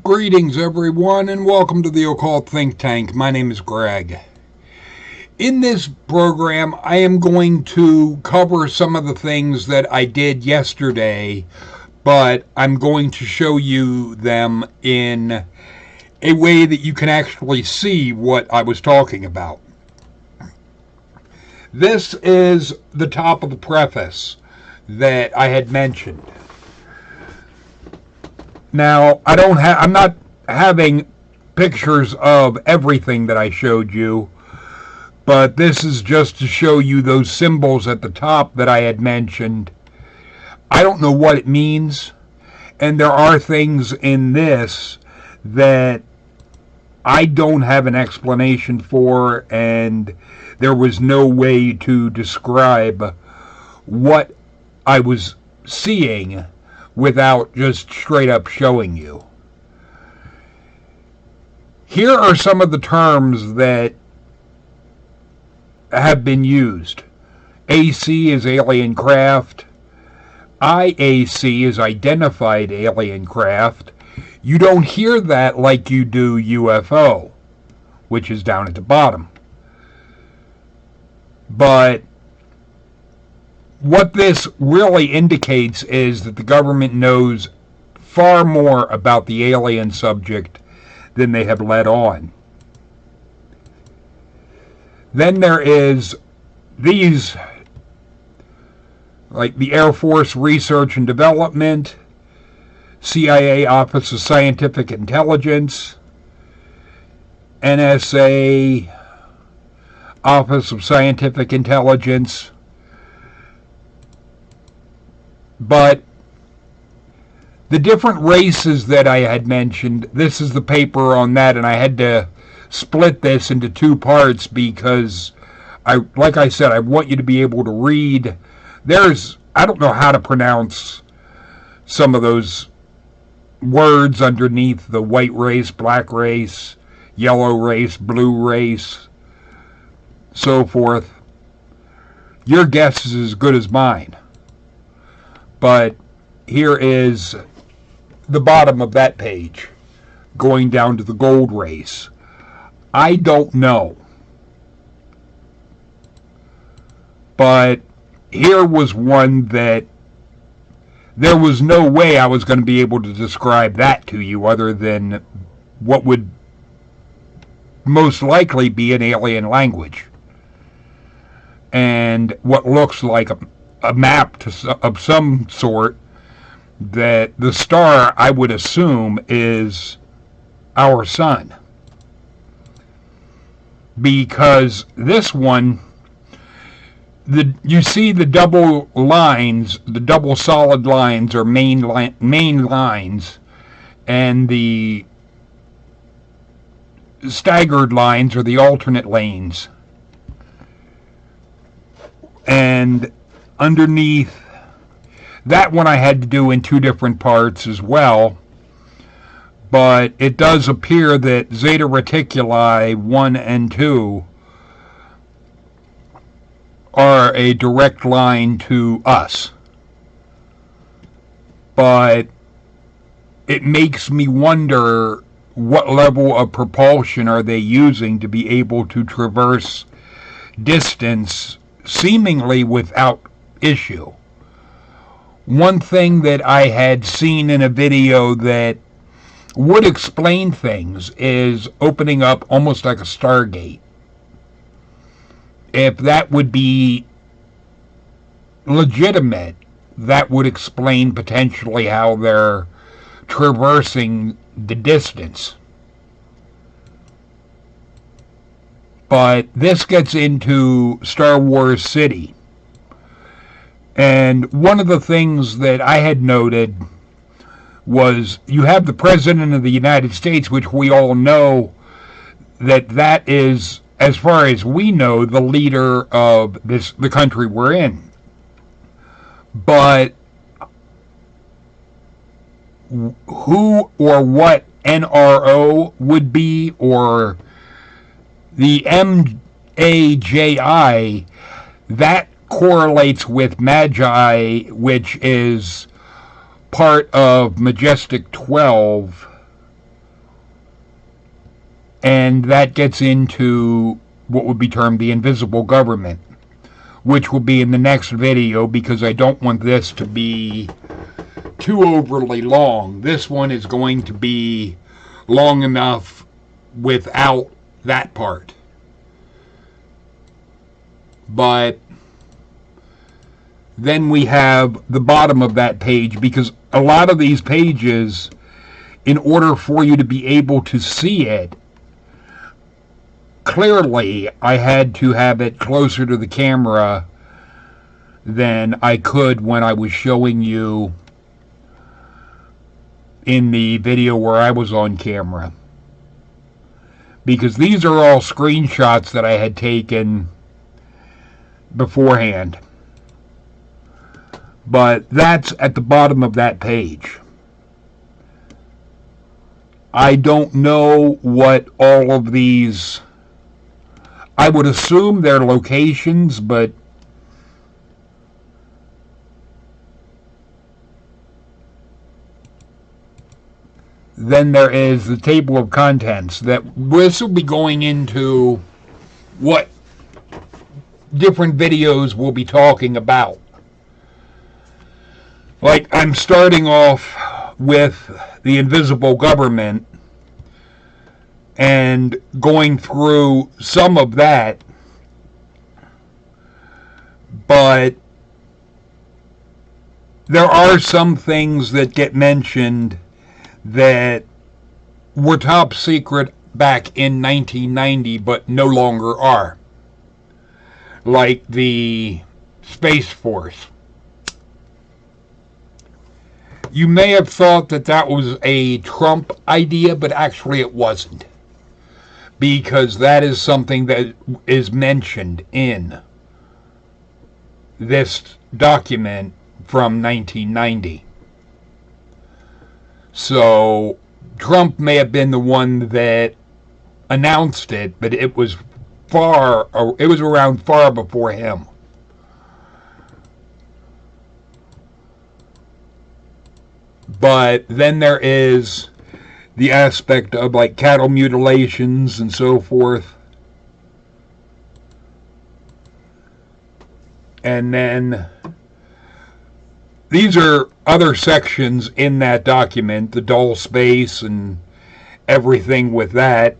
Greetings, everyone, and welcome to the Occult Think Tank. My name is Greg. In this program, I am going to cover some of the things that I did yesterday, but I'm going to show you them in a way that you can actually see what I was talking about. This is the top of the preface that I had mentioned. Now, I'm not having pictures of everything that I showed you, but this is just to show you those symbols at the top that I had mentioned. I don't know what it means, and there are things in this that I don't have an explanation for, and there was no way to describe what I was seeing without just straight up showing you. Here are some of the terms that have been used. AC is alien craft. IAC is identified alien craft. You don't hear that like you do UFO, which is down at the bottom. But what this really indicates is that the government knows far more about the alien subject than they have let on. Then there is these, like the Air Force Research and Development, CIA Office of Scientific Intelligence, NSA Office of Scientific Intelligence. But the different races that I had mentioned, this is the paper on that, and I had to split this into two parts because, like I said, I want you to be able to read. I don't know how to pronounce some of those words underneath the white race, black race, yellow race, blue race, so forth. Your guess is as good as mine. But here is the bottom of that page, going down to the gold race. I don't know. But here was one that there was no way I was going to be able to describe that to you other than what would most likely be an alien language. And what looks like a map of some sort, that the star, I would assume, is our sun. Because this one, you see the double lines, the double solid lines are main lines, and the staggered lines are the alternate lanes. And underneath that one I had to do in two different parts as well, but it does appear that Zeta Reticuli 1 and 2 are a direct line to us. But it makes me wonder what level of propulsion are they using to be able to traverse distance seemingly without issue. One thing that I had seen in a video that would explain things is opening up almost like a Stargate. If that would be legitimate, that would explain potentially how they're traversing the distance. But this gets into Star Wars City. And one of the things that I had noted was you have the President of the United States, which we all know that is, as far as we know, the leader of the country we're in. But who or what NRO would be, or the MAJI, that correlates with Magi, which is part of Majestic 12, And that gets into what would be termed the invisible government, which will be in the next video because I don't want this to be too overly long. This one is going to be long enough without that part. But then we have the bottom of that page, because a lot of these pages, in order for you to be able to see it clearly, I had to have it closer to the camera than I could when I was showing you in the video where I was on camera. Because these are all screenshots that I had taken beforehand. But that's at the bottom of that page. I don't know what all of these... I would assume they're locations, but then there is the table of contents. This will be going into what different videos we'll be talking about. Like, I'm starting off with the invisible government and going through some of that, but there are some things that get mentioned that were top secret back in 1990 but no longer are, like the Space Force. You may have thought that that was a Trump idea, but actually it wasn't, because that is something that is mentioned in this document from 1990. So Trump may have been the one that announced it, but it was around far before him. But then there is the aspect of like cattle mutilations and so forth. And then these are other sections in that document, the dull space and everything with that.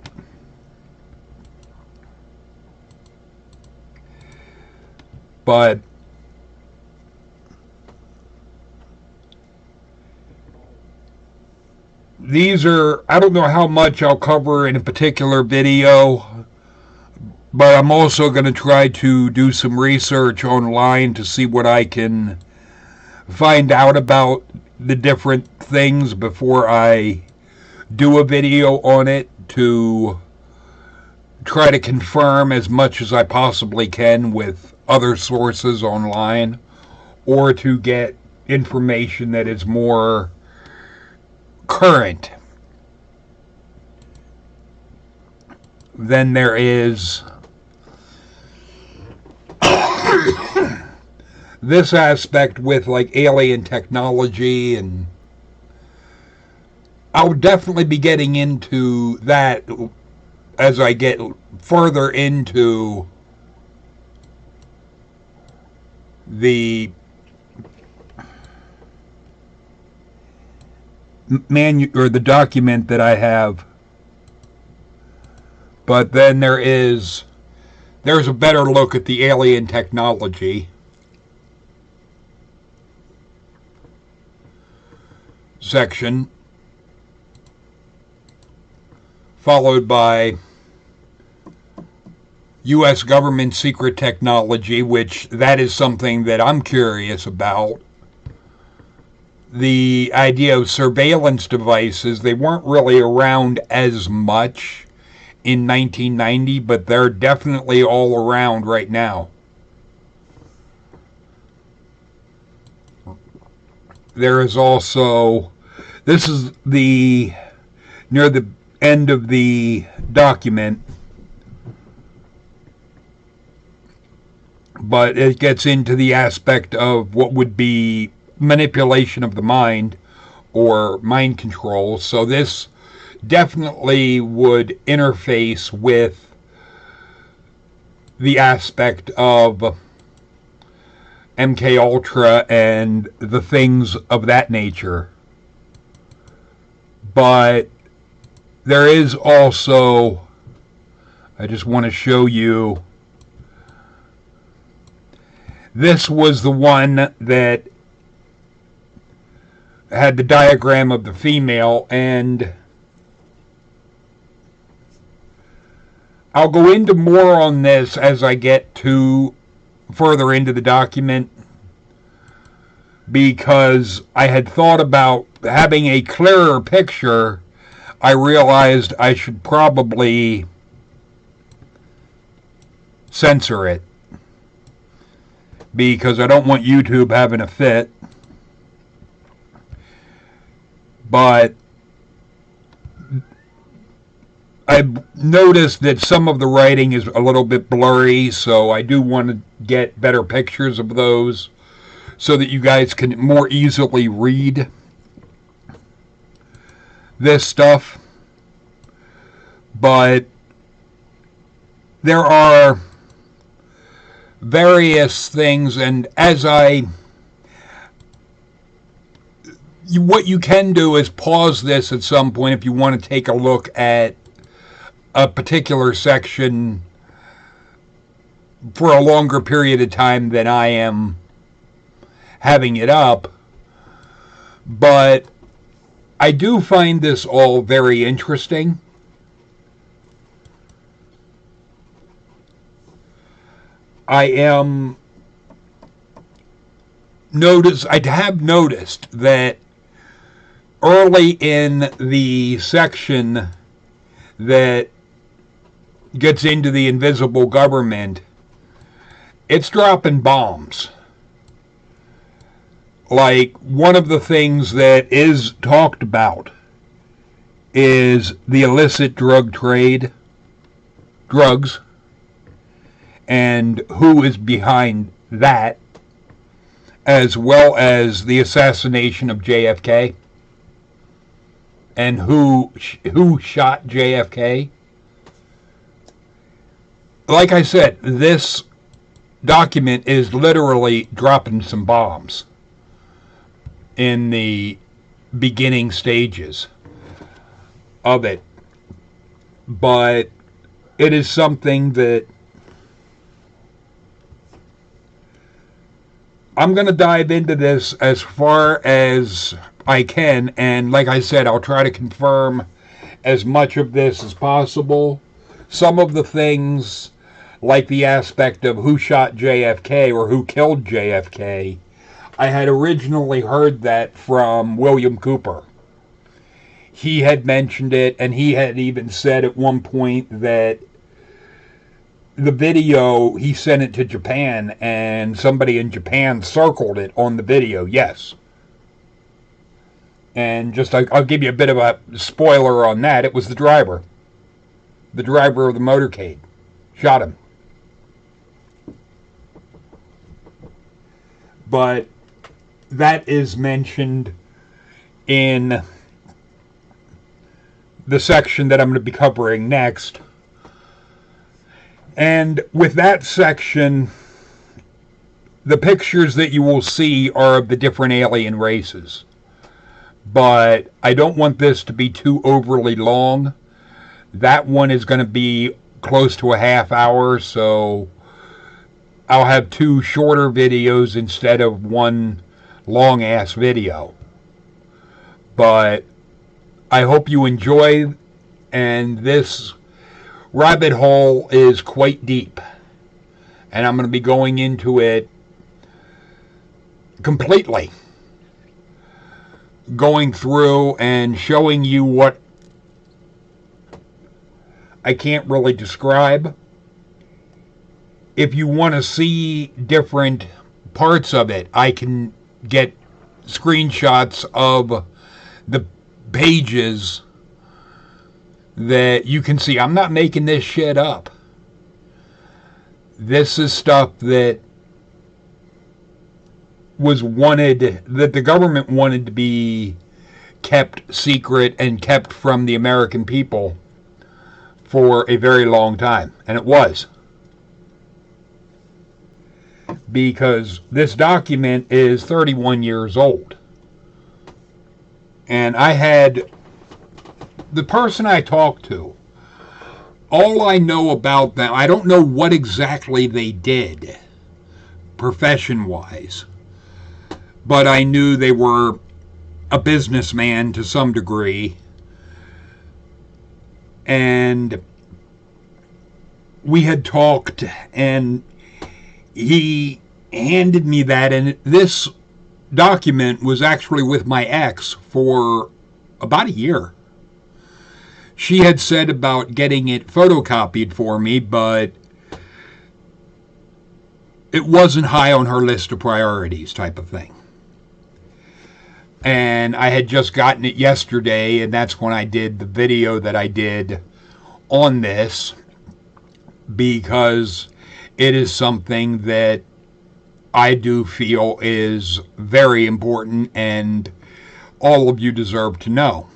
But these are, I don't know how much I'll cover in a particular video, but I'm also going to try to do some research online to see what I can find out about the different things before I do a video on it, to try to confirm as much as I possibly can with other sources online, or to get information that is more current. Then there is this aspect with like alien technology, and I'll definitely be getting into that as I get further into the the document that I have. But then there's a better look at the alien technology section, followed by U.S. government secret technology, which that is something that I'm curious about. The idea of surveillance devices, they weren't really around as much in 1990, but they're definitely all around right now. There is also, this is near the end of the document, but it gets into the aspect of what would be manipulation of the mind or mind control. So this definitely would interface with the aspect of MK Ultra and the things of that nature. But there is also, I just want to show you, this was the one that had the diagram of the female, and I'll go into more on this as I get to further into the document, because I had thought about having a clearer picture. I realized I should probably censor it, because I don't want YouTube having a fit. But I've noticed that some of the writing is a little bit blurry, so I do want to get better pictures of those so that you guys can more easily read this stuff. But there are various things, and what you can do is pause this at some point if you want to take a look at a particular section for a longer period of time than I am having it up. But I do find this all very interesting. I have noticed that early in the section that gets into the invisible government, it's dropping bombs. Like, one of the things that is talked about is the illicit drug trade, drugs, and who is behind that, as well as the assassination of JFK and who shot JFK. Like I said, this document is literally dropping some bombs in the beginning stages of it. But it is something that I'm going to dive into this as far as I can, and like I said, I'll try to confirm as much of this as possible. Some of the things, like the aspect of who shot JFK or who killed JFK, I had originally heard that from William Cooper. He had mentioned it, and he had even said at one point that the video, he sent it to Japan, and somebody in Japan circled it on the video, yes. And just, I'll give you a bit of a spoiler on that. It was the driver. The driver of the motorcade. Shot him. But that is mentioned in the section that I'm going to be covering next. And with that section, the pictures that you will see are of the different alien races. But I don't want this to be too overly long. That one is going to be close to a half hour, so I'll have two shorter videos instead of one long-ass video. But I hope you enjoy, and this rabbit hole is quite deep. And I'm going to be going into it completely. Going through and showing you what I can't really describe. If you want to see different parts of it, I can get screenshots of the pages that you can see. I'm not making this shit up. This is stuff that was wanted, that the government wanted to be kept secret and kept from the American people for a very long time. And it was. Because this document is 31 years old. And I had the person I talked to, all I know about them, I don't know what exactly they did profession-wise, but I knew they were a businessman to some degree. And we had talked, and he handed me that, and this document was actually with my ex for about a year. She had said about getting it photocopied for me, but it wasn't high on her list of priorities type of thing. And I had just gotten it yesterday, and that's when I did the video that I did on this, because it is something that I do feel is very important and all of you deserve to know.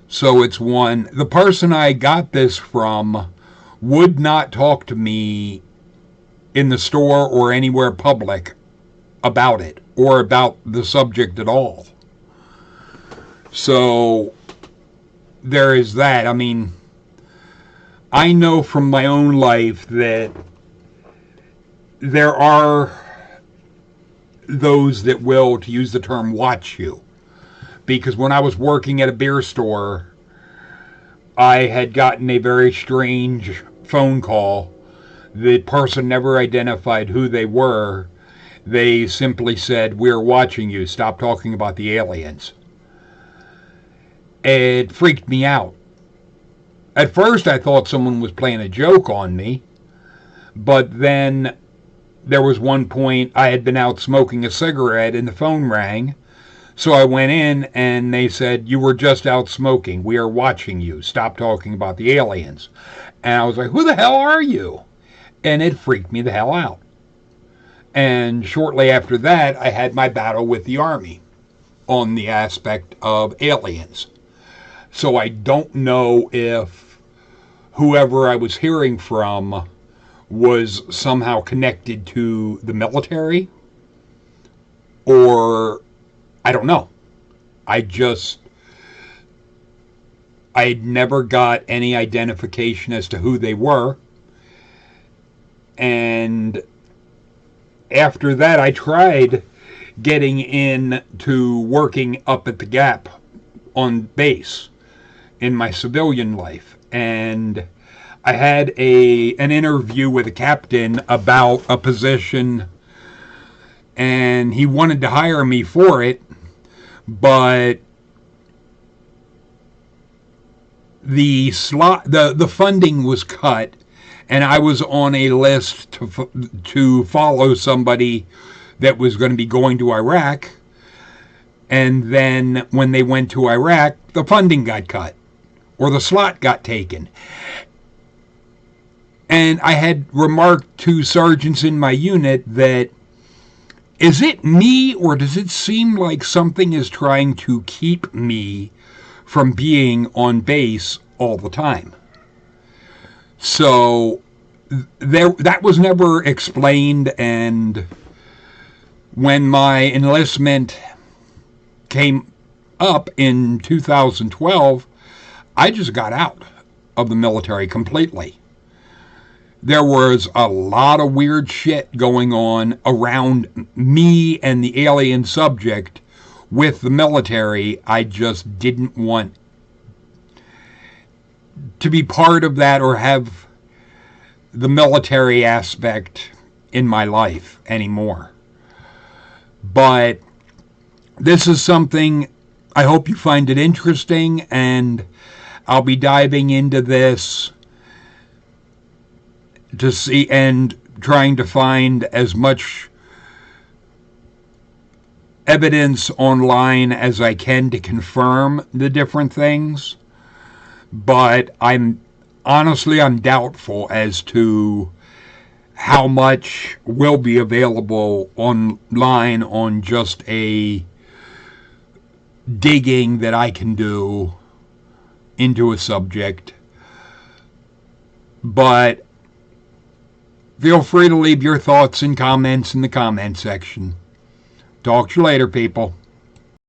So it's one, the person I got this from would not talk to me in the store or anywhere public about it or about the subject at all. So there is that. I mean, I know from my own life that there are those that will, to use the term, watch you. Because when I was working at a beer store, I had gotten a very strange phone call. The person never identified who they were. They simply said, "We're watching you. Stop talking about the aliens." It freaked me out. At first, I thought someone was playing a joke on me. But then there was one point I had been out smoking a cigarette and the phone rang. So I went in and they said, "You were just out smoking. We are watching you. Stop talking about the aliens." And I was like, "Who the hell are you?" And it freaked me the hell out. And shortly after that, I had my battle with the Army on the aspect of aliens. So I don't know if whoever I was hearing from was somehow connected to the military, or I don't know. I never got any identification as to who they were. And after that, I tried getting into working up at the Gap on base in my civilian life. And I had an interview with a captain about a position, and he wanted to hire me for it, but the funding was cut, and I was on a list to follow somebody that was going to be going to Iraq. And then when they went to Iraq, the funding got cut, or the slot got taken. And I had remarked to sergeants in my unit that, is it me, or does it seem like something is trying to keep me from being on base all the time? So that was never explained, and when my enlistment came up in 2012, I just got out of the military completely. There was a lot of weird shit going on around me and the alien subject with the military. I just didn't want to be part of that or have the military aspect in my life anymore. But this is something, I hope you find it interesting, and I'll be diving into this to see and trying to find as much evidence online as I can to confirm the different things. But I'm doubtful as to how much will be available online on just a digging that I can do into a subject. But feel free to leave your thoughts and comments in the comment section. Talk to you later, people.